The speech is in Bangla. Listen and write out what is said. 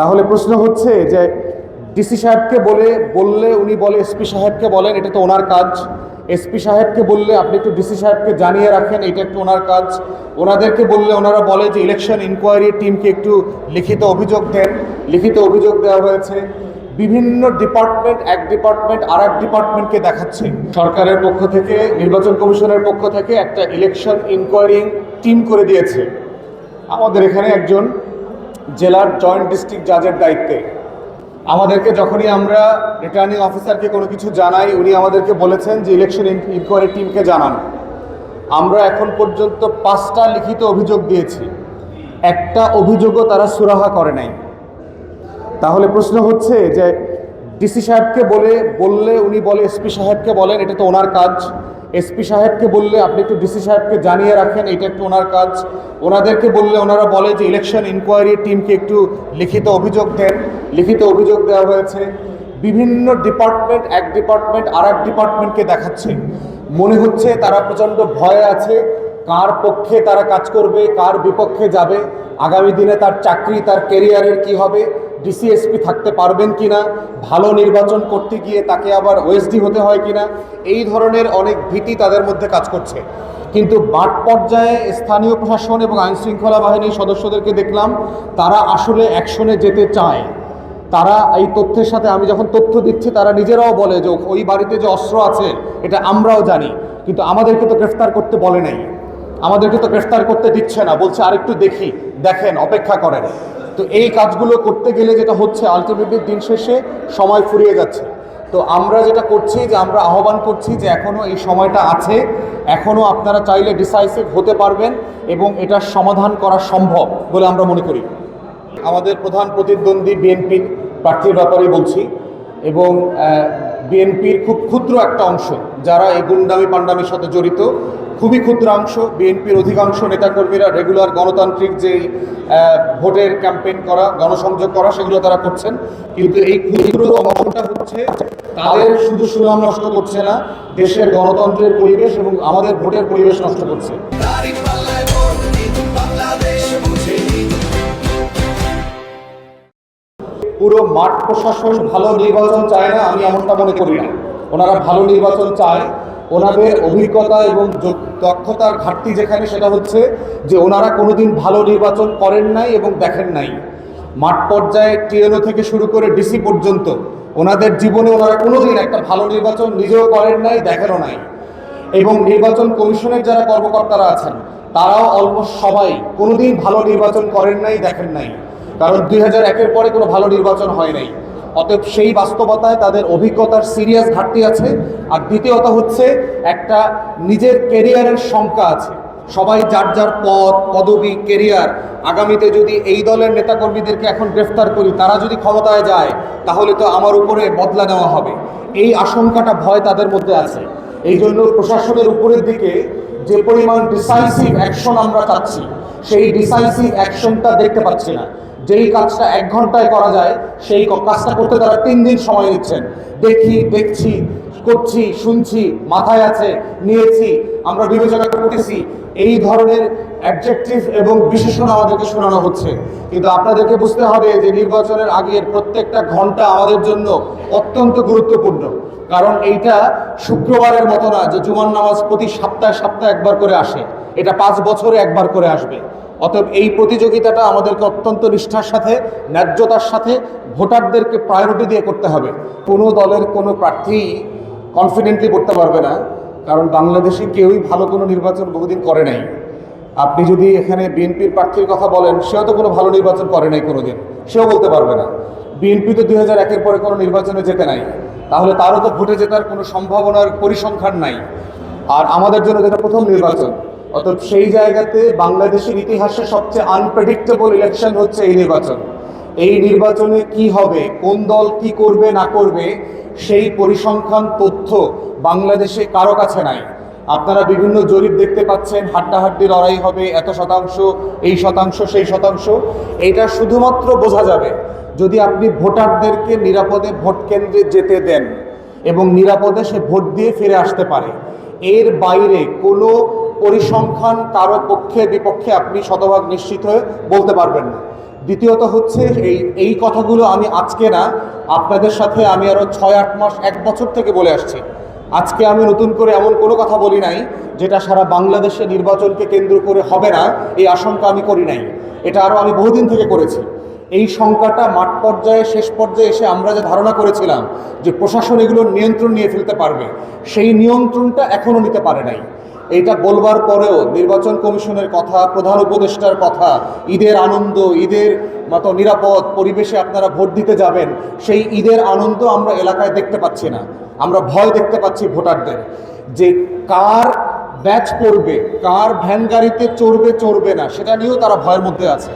তাহলে প্রশ্ন হচ্ছে যে ডিসি সাহেবকে বললে উনি বলে এসপি সাহেবকে বলেন, এটা তো ওনার কাজ। এসপি সাহেবকে বললে আপনি একটু ডিসি সাহেবকে জানিয়ে রাখেন, এটা একটু ওনার কাজ। ওনাদেরকে বললে ওনারা বলে যে ইলেকশন ইনকোয়ারি টিমকে একটু লিখিত অভিযোগ দেন। লিখিত অভিযোগ দেওয়া হয়েছে। বিভিন্ন ডিপার্টমেন্ট এক ডিপার্টমেন্ট আর এক ডিপার্টমেন্টকে দেখাচ্ছে। সরকারের পক্ষ থেকে, নির্বাচন কমিশনের পক্ষ থেকে একটা ইলেকশন ইনকোয়ারি টিম করে দিয়েছে। আমাদের এখানে একজন জেলার জয়েন্ট ডিস্ট্রিক্ট জাজের দায়িত্বে। আমাদেরকে যখনই আমরা রিটার্নিং অফিসারকে কোনো কিছু জানাই, উনি আমাদেরকে বলেছেন যে ইলেকশন ইনকোয়ারি টিমকে জানান। আমরা এখন পর্যন্ত 5টা লিখিত অভিযোগ দিয়েছি, একটা অভিযোগও তারা সুরাহা করে নাই। তাহলে প্রশ্ন হচ্ছে যে ডিসি সাহেবকে বললে উনি বলে এসপি সাহেবকে বলেন, এটা তো ওনার কাজ। এসপি সাহেবকে বললে আপনি একটু ডিসি সাহেবকে জানিয়ে রাখেন, এটা একটু ওনার কাজ। ওনাদেরকে বললে ওনারা বলে যে ইলেকশন ইনকোয়ারি টিমকে একটু লিখিত অভিযোগ দেন। লিখিত অভিযোগ দেওয়া হয়েছে। বিভিন্ন ডিপার্টমেন্ট এক ডিপার্টমেন্ট আর এক ডিপার্টমেন্টকে দেখাচ্ছে। মনে হচ্ছে তারা প্রচণ্ড ভয়ে আছে, কার পক্ষে তারা কাজ করবে, কার বিপক্ষে যাবে, আগামী দিনে তার চাকরি, তার ক্যারিয়ারের কি হবে, ডিসিএসপি থাকতে পারবেন কিনা, ভালো নির্বাচন করতে গিয়ে তাকে আবার ওএসডি হতে হয় কিনা, এই ধরনের অনেক ভীতি তাদের মধ্যে কাজ করছে। কিন্তু মাঠ পর্যায়ে স্থানীয় প্রশাসন এবং আইনশৃঙ্খলা বাহিনীর সদস্যদেরকে দেখলাম তারা আসলে অ্যাকশনে যেতে চায়। তারা এই তথ্যের সাথে, আমি যখন তথ্য দিচ্ছি তারা নিজেরাও বলে যে ওই বাড়িতে যে অস্ত্র আছে এটা আমরাও জানি, কিন্তু আমাদেরকে তো গ্রেফতার করতে বলে নাই, আমাদেরকে তো গ্রেফতার করতে দিচ্ছে না, বলছে আরেকটু দেখেন, অপেক্ষা করেন। তো এই কাজগুলো করতে গেলে যেটা হচ্ছে, আলটিমেটলি দিন শেষে সময় ফুরিয়ে যাচ্ছে। তো আমরা যেটা করছি যে আমরা আহ্বান করছি যে এখনও এই সময়টা আছে, এখনও আপনারা চাইলে ডিসাইসিভ হতে পারবেন এবং এটার সমাধান করা সম্ভব বলে আমরা মনে করি। আমাদের প্রধান প্রতিদ্বন্দ্বী বিএনপির প্রার্থীর ব্যাপারে বলছি, এবং বিএনপির খুব ক্ষুদ্র একটা অংশ যারা এই গুন্ডামি পান্ডামির সাথে জড়িত, খুবই ক্ষুদ্র অংশ। বিএনপির অধিকাংশ নেতাকর্মীরা রেগুলার গণতান্ত্রিক যেই ভোটের ক্যাম্পেইন করা, গণসংযোগ করা, সেগুলো তারা করছেন। কিন্তু এই ক্ষুদ্র অংশটা হচ্ছে তাদের শুধু সুনাম নষ্ট করছে না, দেশের গণতন্ত্রের পরিবেশ এবং আমাদের ভোটের পরিবেশ নষ্ট করছে। পুরো মাঠ প্রশাসন ভালো নির্বাচন চায় না, আমি এমনটা মনে করি না। ওনারা ভালো নির্বাচন চায়। ওনাদের অভিজ্ঞতা এবং দক্ষতার ঘাটতি যেখানে, সেটা হচ্ছে যে ওনারা কোনোদিন ভালো নির্বাচন করেন নাই এবং দেখেন নাই। মাঠ পর্যায়ে টিএনও থেকে শুরু করে ডিসি পর্যন্ত ওনাদের জীবনে ওনারা কোনোদিন একটা ভালো নির্বাচন নিজেও করেন নাই, দেখেনও নাই। এবং নির্বাচন কমিশনের যারা কর্মকর্তারা আছেন তারাও অলমোস্ট সবাই কোনোদিন ভালো নির্বাচন করেন নাই, দেখেন নাই। কারণ 2001-এর পরে কোনো ভালো নির্বাচন হয় নাই। অতএব সেই বাস্তবতায় তাদের অভিজ্ঞতার সিরিয়াস ঘাটতি আছে। আর দ্বিতীয়ত হচ্ছে একটা নিজের ক্যারিয়ারের শঙ্কা আছে। সবাই যার যার পদ, পদবি, ক্যারিয়ার, আগামীতে যদি এই দলের নেতাকর্মীদেরকে এখন গ্রেফতার করি, তারা যদি ক্ষমতায় যায় তাহলে তো আমার উপরে বদলা নেওয়া হবে, এই আশঙ্কাটা, ভয় তাদের মধ্যে আছে। এই জন্য প্রশাসনের উপরের দিকে যে পরিমাণ ডিসাইসিভ অ্যাকশন আমরা চাচ্ছি, সেই ডিসাইসিভ অ্যাকশনটা দেখতে পাচ্ছি না। যেই কাজটা 1 ঘন্টায় করা যায়, সেই কাজটা করতে তারা 3 দিন সময় নিচ্ছেন। দেখছি, করছি, শুনছি, মাথায় আছে, নিয়েছি, আমরা বিবেচনা করতেছি, এই ধরনের অ্যাডজেক্টিভ এবং বিশেষণ আমাদেরকে শোনানো হচ্ছে। কিন্তু আপনাদেরকে বুঝতে হবে যে নির্বাচনের আগের প্রত্যেকটা ঘন্টা আমাদের জন্য অত্যন্ত গুরুত্বপূর্ণ। কারণ এইটা শুক্রবারের মতো না যে জুমার নামাজ প্রতি সপ্তাহে একবার করে আসে, এটা 5 বছরে একবার করে আসবে। অতএব এই প্রতিযোগিতাটা আমাদেরকে অত্যন্ত নিষ্ঠার সাথে, ন্যায্যতার সাথে ভোটারদেরকে প্রায়োরিটি দিয়ে করতে হবে। কোনো দলের কোনো প্রার্থী কনফিডেন্টলি করতে পারবে না, কারণ বাংলাদেশে কেউই ভালো কোনো নির্বাচন বহুদিন করে নাই। আপনি যদি এখানে বিএনপির প্রার্থীর কথা বলেন, সেও তো কোনো ভালো নির্বাচন করে নাই কোনোদিন, সেও বলতে পারবে না। বিএনপি তো 2001-এর পরে কোনো নির্বাচনে যেতে নাই, তাহলে তারও তো ভোটে জেতার কোনো সম্ভাবনার পরিসংখ্যান নাই। আর আমাদের জন্য যেটা প্রথম নির্বাচন, অর্থাৎ সেই জায়গাতে বাংলাদেশের ইতিহাসে সবচেয়ে আনপ্রেডিক্টেবল ইলেকশন হচ্ছে এই নির্বাচন। এই নির্বাচনে কি হবে, কোন দল কি করবে না করবে, সেই পরিসংখ্যান তথ্য বাংলাদেশে কারো কাছে নাই। আপনারা বিভিন্ন জরিপ দেখতে পাচ্ছেন, হাড্ডাহাড্ডি লড়াই হবে, এত শতাংশ, এই শতাংশ, সেই শতাংশ। এটা শুধুমাত্র বোঝা যাবে যদি আপনি ভোটারদেরকে নিরাপদে ভোট কেন্দ্রে যেতে দেন এবং নিরাপদে সে ভোট দিয়ে ফিরে আসতে পারে। এর বাইরে কোনো পরিসংখ্যান কারো পক্ষে বিপক্ষে আপনি শতভাগ নিশ্চিত হয়ে বলতে পারবেন না। দ্বিতীয়ত হচ্ছে এই কথাগুলো আমি আজকে না, আপনাদের সাথে আমি আরও 6-8 মাস 1 বছর থেকে বলে আসছি। আজকে আমি নতুন করে এমন কোনো কথা বলি নাই যেটা সারা বাংলাদেশে নির্বাচনকে কেন্দ্র করে হবে না, এই আশঙ্কা আমি করি নাই। এটা আরও আমি বহুদিন থেকে করেছি। এই শঙ্কাটা মাঠ পর্যায়ে শেষ পর্যায়ে এসে আমরা যে ধারণা করেছিলাম যে প্রশাসন এগুলোর নিয়ন্ত্রণ নিয়ে ফেলতে পারবে, সেই নিয়ন্ত্রণটা এখনও নিতে পারে নাই। এইটা বলবার পরেও নির্বাচন কমিশনের কথা, প্রধান উপদেষ্টার কথা, ঈদের আনন্দ, ঈদের মতো নিরাপদ পরিবেশে আপনারা ভোট দিতে যাবেন, সেই ঈদের আনন্দ আমরা এলাকায় দেখতে পাচ্ছি না। আমরা ভয় দেখতে পাচ্ছি ভোটারদের, যে কার ব্যাচ পড়বে, কার ভ্যান গাড়িতে চড়বে না, সেটা নিয়েও তারা ভয়ের মধ্যে আছে।